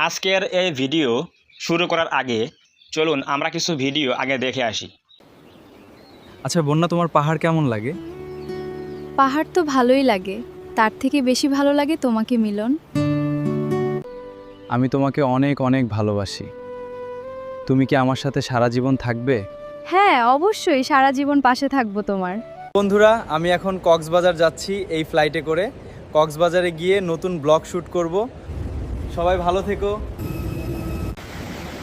আজকের এই ভিডিও শুরু করার আগে চলুন আমরা কিছু ভিডিও আগে দেখে আসি। আচ্ছা বন্যা, তোমার পাহাড় কেমন লাগে? পাহাড় তো ভালোই লাগে, তার থেকে বেশি ভালো লাগে তোমাকে মিলন। আমি তোমাকে অনেক অনেক ভালোবাসি। তুমি কি আমার সাথে সারা জীবন থাকবে? হ্যাঁ, অবশ্যই সারা জীবন পাশে থাকবো তোমার। বন্ধুরা, আমি এখন কক্সবাজার যাচ্ছি এই ফ্লাইটে করে। কক্সবাজারে গিয়ে নতুন ব্লগ শ্যুট করব। সবাই ভালো থেকো।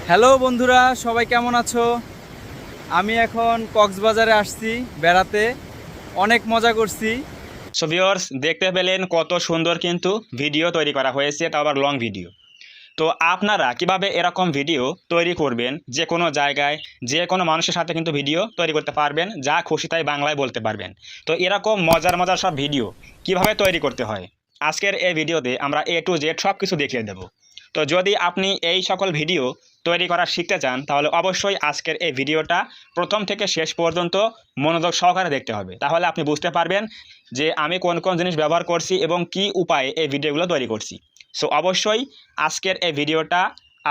হ্যালো বন্ধুরা, সবাই কেমন আছো? আমি এখন কক্সবাজারে আসছি বেড়াতে, অনেক মজা করছি। সো ভিউয়ার্স, দেখতে পেলেন কত সুন্দর কিন্তু ভিডিও তৈরি করা হয়েছে, তাও আবার লং ভিডিও। তো আপনারা কিভাবে এরকম ভিডিও তৈরি করবেন, যে কোনো জায়গায় যে কোনো মানুষের সাথে কিন্তু ভিডিও তৈরি করতে পারবেন, যা খুশি তাই বাংলায় বলতে পারবেন। তো এরকম মজার মজার সব ভিডিও কিভাবে তৈরি করতে হয়, আজকের এই ভিডিওতে আমরা A to Z সব কিছু দেখিয়ে দেব। তো যদি আপনি এই সকল ভিডিও তৈরি করা শিখতে চান, তাহলে অবশ্যই আজকের এই ভিডিওটা প্রথম থেকে শেষ পর্যন্ত মনোযোগ সহকারে দেখতে হবে। তাহলে আপনি বুঝতে পারবেন যে আমি কোন কোন জিনিস ব্যবহার করছি এবং কি উপায়ে এই ভিডিওগুলো তৈরি করছি। সো অবশ্যই আজকের এই ভিডিওটা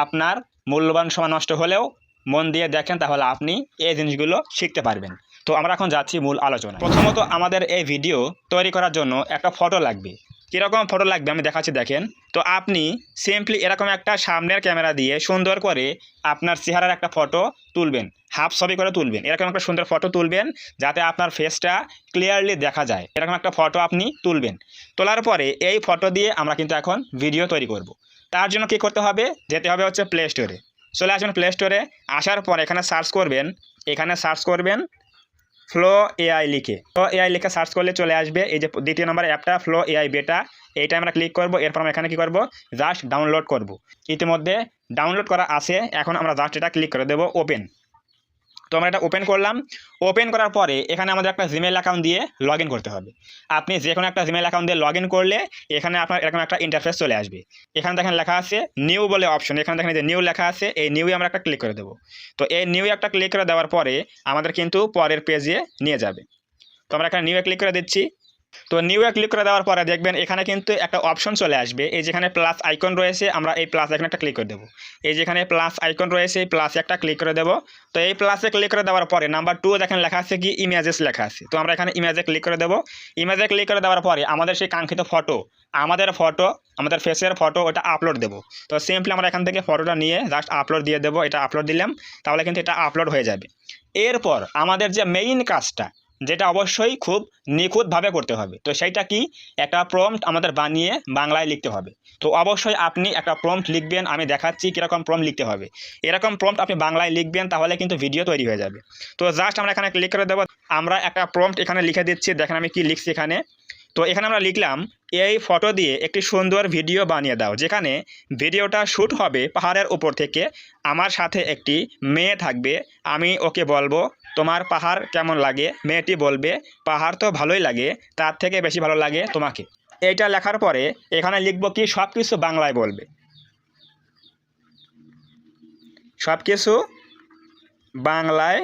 আপনার মূল্যবান সময় নষ্ট হলেও মন দিয়ে দেখেন, তাহলে আপনি এই জিনিসগুলো শিখতে পারবেন। তো আমরা এখন যাচ্ছি মূল আলোচনা। প্রথমত আমাদের এই ভিডিও তৈরি করার জন্য একটা ফটো লাগবে। কীরকম ফটো লাগবে আমি দেখাচ্ছি, দেখেন। তো আপনি সিম্পলি এরকম একটা সামনের ক্যামেরা দিয়ে সুন্দর করে আপনার চেহারার একটা ফটো তুলবেন, হাফ ছবি করে তুলবেন। এরকম একটা সুন্দর ফটো তুলবেন যাতে আপনার ফেসটা ক্লিয়ারলি দেখা যায়, এরকম একটা ফটো আপনি তুলবেন। তোলার পরে এই ফটো দিয়ে আমরা কিন্তু এখন ভিডিও তৈরি করব। তার জন্য কি করতে হবে, যেতে হবে হচ্ছে প্লে স্টোরে। চলে আসবেন প্লে স্টোরে। আসার পর এখানে সার্চ করবেন ফ্লো এআই লিখে। ফ্লো এআই লিখে সার্চ করলে চলে আসবে এই যে দ্বিতীয় নম্বর অ্যাপটা ফ্লো এআই বেটা। এইটা আমরা ক্লিক করব। এরপর আমরা এখানে কি করব, জাস্ট ডাউনলোড করব। ইতিমধ্যে ডাউনলোড করা আছে, এখন আমরা জাস্ট এটা ক্লিক করে দেব ওপেন। তো আমরা এটা ওপেন করলাম। ওপেন করার পরে এখানে আমাদের একটা জিমেল অ্যাকাউন্ট দিয়ে লগ ইন করতে হবে। আপনি যে কোনো একটা জিমেল অ্যাকাউন্ট দিয়ে লগ ইন করলে এখানে আপনার এরকম একটা ইন্টারফেস চলে আসবে। এখানে দেখেন লেখা আছে নিউ বলে অপশন, এখানে দেখেন যে নিউ লেখা আছে, এই নিউয়ে আমরা একটা ক্লিক করে দেবো। তো এই নিউ একটা ক্লিক করে দেওয়ার পরে আমাদের কিন্তু পরের পেজে নিয়ে যাবে। তো আমরা এখানে নিউয়ে ক্লিক করে দিচ্ছি। তো নিউয়ে ক্লিক করে দেওয়ার পরে দেখবেন এখানে কিন্তু একটা অপশন চলে আসবে, এই যেখানে প্লাস আইকন রয়েছে, আমরা এই প্লাস আইকনে একটা ক্লিক করে দেবো। এই যেখানে প্লাস আইকন রয়েছে, এই প্লাসে একটা ক্লিক করে দেবো। তো এই প্লাসে ক্লিক করে দেওয়ার পরে নাম্বার 2 দেখেন লেখা আছে কি ইমেজেস লেখা আছে। তো আমরা এখানে ইমেজে ক্লিক করে দেবো। ইমেজে ক্লিক করে দেওয়ার পরে আমাদের সেই কাঙ্ক্ষিত ফটো, আমাদের ফেসের ফটো ওটা আপলোড দেবো। তো সিম্পলি আমরা এখান থেকে ফটোটা নিয়ে জাস্ট আপলোড দিয়ে দেবো। এটা আপলোড দিলাম, তাহলে কিন্তু এটা আপলোড হয়ে যাবে। এরপর আমাদের যে মেইন কাজটা, যেটা অবশ্যই খুব নিখুঁতভাবে করতে হবে, তো সেইটা কি, একটা প্রম্পট আমাদের বানিয়ে বাংলায় লিখতে হবে। তো অবশ্যই আপনি একটা প্রম্পট লিখবেন, আমি দেখাচ্ছি কীরকম প্রম্পট লিখতে হবে। এরকম প্রম্পট আপনি বাংলায় লিখবেন, তাহলে কিন্তু ভিডিও তৈরি হয়ে যাবে। তো জাস্ট আমরা এখানে ক্লিক করে দেবো। আমরা একটা প্রম্পট এখানে লিখে দিচ্ছি, দেখেন আমি কি লিখছি এখানে। তো এখানে আমরা লিখলাম এই ফটো দিয়ে একটি সুন্দর ভিডিও বানিয়ে দাও, যেখানে ভিডিওটা শ্যুট হবে পাহাড়ের উপর থেকে। আমার সাথে একটি মেয়ে থাকবে, আমি ওকে বলবো তোমার পাহাড় কেমন লাগে, মেয়েটি বলবে পাহাড় তো ভালোই লাগে, তার থেকে বেশি ভালো লাগে তোমাকে। এইটা লেখার পরে এখানে লিখবো কি, সব কিছু বাংলায় বলবে, সব কিছু বাংলায়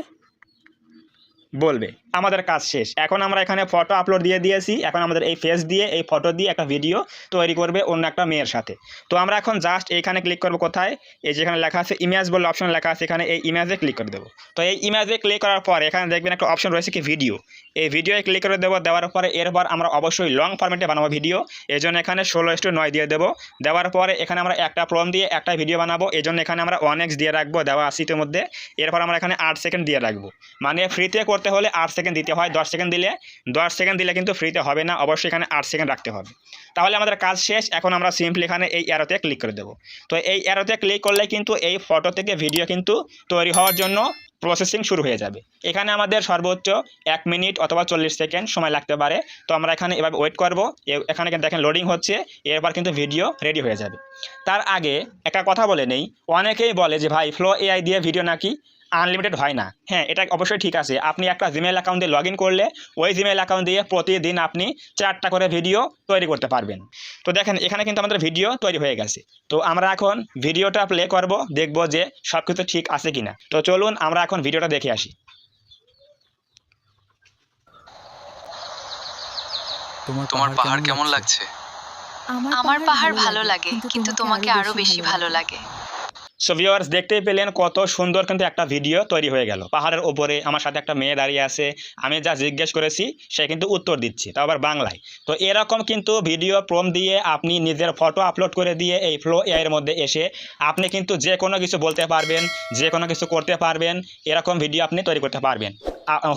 বলবে। আমাদের কাজ শেষ। এখন আমরা এখানে ফটো আপলোড দিয়ে দিয়েছি, এখন আমাদের এই ফেস দিয়ে এই ফটো দিয়ে একটা ভিডিও তৈরি করবে অন্য একটা মেয়ের সাথে। তো আমরা এখন জাস্ট এইখানে ক্লিক করবো, কোথায়, এই যেখানে লেখা আছে ইমেজ বলে অপশন লেখা আছে, এখানে এই ইমেজে ক্লিক করে দেবো। তো এই ইমেজে ক্লিক করার পর এখানে দেখবেন একটা অপশন রয়েছে কি ভিডিও, এই ভিডিওয়ে ক্লিক করে দেবো। দেওয়ার পরে এরপর আমরা অবশ্যই লং ফরম্যাটে বানাবো ভিডিও, এই জন্য এখানে 16:9 দিয়ে দেবো। দেওয়ার পরে এখানে আমরা একটা প্রম্পট দিয়ে একটা ভিডিও বানাবো, এই জন্য এখানে আমরা 1x দিয়ে রাখবো, দেওয়া 80-এর মধ্যে। এরপর আমরা এখানে 8 সেকেন্ড দিয়ে রাখবো, মানে ফ্রিতে করতে হলে 8 সেকেন্ড দিতে হয়, 10 সেকেন্ড দিলে কিন্তু ফ্রিতে হবে না, অবশ্যই এখানে 8 সেকেন্ড রাখতে হবে। তাহলে আমাদের কাজ শেষ। এখন আমরা সিম্পলি এখানে এই অ্যারোতে ক্লিক করে দেবো। তো এই অ্যারোতে ক্লিক করলে কিন্তু এই ফটো থেকে ভিডিও কিন্তু তৈরি হওয়ার জন্য প্রসেসিং শুরু হয়ে যাবে। এখানে আমাদের সর্বোচ্চ 1 মিনিট অথবা 40 সেকেন্ড সময় লাগতে পারে। তো আমরা এখানে এভাবে ওয়েট করবো। এখানে কিন্তু দেখেন লোডিং হচ্ছে, এরপর কিন্তু ভিডিও রেডি হয়ে যাবে। তার আগে একটা কথা বলে নেই, অনেকেই বলে যে ভাই ফ্লো এআই দিয়ে ভিডিও নাকি আনলিমিটেড হয় না। হ্যাঁ, এটা অবশ্যই ঠিক আছে। আপনি একটা জিমেল অ্যাকাউন্ট দিয়ে লগ ইন করলে ওই জিমেল অ্যাকাউন্ট দিয়ে প্রতিদিন আপনি 4টা করে ভিডিও তৈরি করতে পারবেন। তো দেখেন এখানে কিন্তু আমাদের ভিডিও তৈরি হয়ে গেছে। তো আমরা এখন ভিডিওটা প্লে করব, দেখব যে সব কিছু ঠিক আছে কিনা। তো চলুন আমরা এখন ভিডিওটা দেখে আসি। তোমার পাহাড় কেমন লাগছে? আমার পাহাড় ভালো লাগে, কিন্তু তোমাকে আরো বেশি ভালো লাগে। সো ভিউয়ার্স, দেখতেই পেলেন কত সুন্দর কিন্তু একটা ভিডিও তৈরি হয়ে গেল। পাহাড়ের উপরে আমার সাথে একটা মেয়ে দাঁড়িয়ে আছে, আমি যা জিজ্ঞেস করেছি সে কিন্তু উত্তর দিচ্ছে, তাও আবার বাংলায়। তো এরকম কিন্তু ভিডিও প্রম্পট দিয়ে আপনি নিজের ফটো আপলোড করে দিয়ে এই ফ্লো এআই এর মধ্যে এসে আপনি কিন্তু যে কোনো কিছু বলতে পারবেন, যে কোনো কিছু করতে পারবেন, এরকম ভিডিও আপনি তৈরি করতে পারবেন।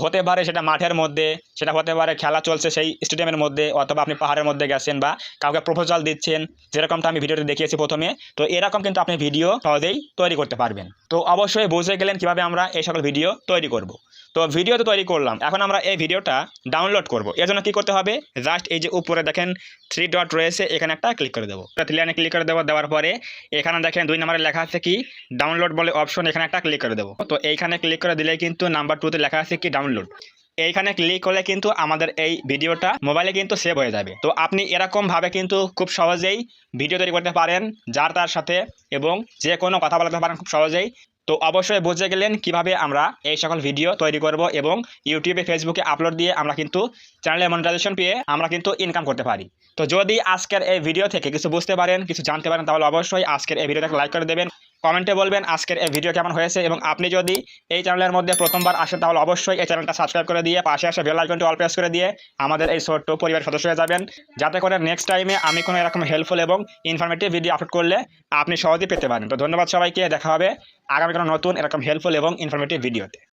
হতে পারে সেটা মাঠের মধ্যে, সেটা হতে পারে খেলা চলছে সেই স্টেডিয়ামের মধ্যে, অথবা আপনি পাহাড়ের মধ্যে গেছেন বা কাউকে প্রপোজাল দিচ্ছেন, যেরকমটা আমি ভিডিওতে দেখিয়েছি প্রথমে। তো এরকম কিন্তু আপনি ভিডিও সহজেই তৈরি করতে পারবেন। তো অবশ্যই বুঝে গেলেন কিভাবে আমরা এই সকল ভিডিও তৈরি করব। তো ভিডিও তো তৈরি করলাম, এখন আমরা এই ভিডিওটা ডাউনলোড করব। এর জন্য কী করতে হবে, জাস্ট এই যে উপরে দেখেন 3 ডট রয়েছে, এখানে একটা ক্লিক করে দেবো। 3 লাইনে ক্লিক করে দেবো, দেওয়ার পরে এখানে দেখেন 2 নম্বরে লেখা আছে কি ডাউনলোড বলে অপশন, এখানে একটা ক্লিক করে দেবো। তো এইখানে ক্লিক করে দিলে কিন্তু নাম্বার 2তে লেখা আছে কি ডাউনলোড। এইখানে ক্লিক করলে কিন্তু আমাদের এই ভিডিওটা মোবাইলে কিন্তু সেভ হয়ে যাবে। তো আপনি এরকমভাবে কিন্তু খুব সহজেই ভিডিও তৈরি করতে পারেন যার তার সাথে, এবং যে কোনো কথা বলতে পারেন খুব সহজেই। তো অবশ্যই বুঝে গেলেন কিভাবে আমরা এই সকল ভিডিও তৈরি করব এবং ইউটিউবে ফেসবুকে আপলোড দিয়ে আমরা কিন্তু চ্যানেলে মনিটাইজেশন পেয়ে আমরা কিন্তু ইনকাম করতে পারি। তো যদি আজকের এই ভিডিও থেকে কিছু বুঝতে পারেন, কিছু জানতে পারেন, তাহলে অবশ্যই আজকের এই ভিডিওটাকে লাইক করে দেবেন, কমেন্টে বলবেন আজকের এই ভিডিও কেমন হয়েছে। এবং আপনি যদি এই চ্যানেলের মধ্যে প্রথমবার আসেন তাহলে অবশ্যই এই চ্যানেলটা সাবস্ক্রাইব করে দিয়ে পাশে আসে বেল আইকনটি অল প্রেস করে দিয়ে আমাদের এই ছোট্ট পরিবারের সদস্য হয়ে যাবেন, যাতে করে নেক্সট টাইমে আমি কোনো এরকম হেল্পফুল এবং ইনফরমেটিভ ভিডিও আপলোড করলে আপনি সহজেই পেতে পারেন। তো ধন্যবাদ সবাইকে, দেখা হবে আগামী কোনো নতুন এরকম হেল্পফুল এবং ইনফরমেটিভ ভিডিওতে।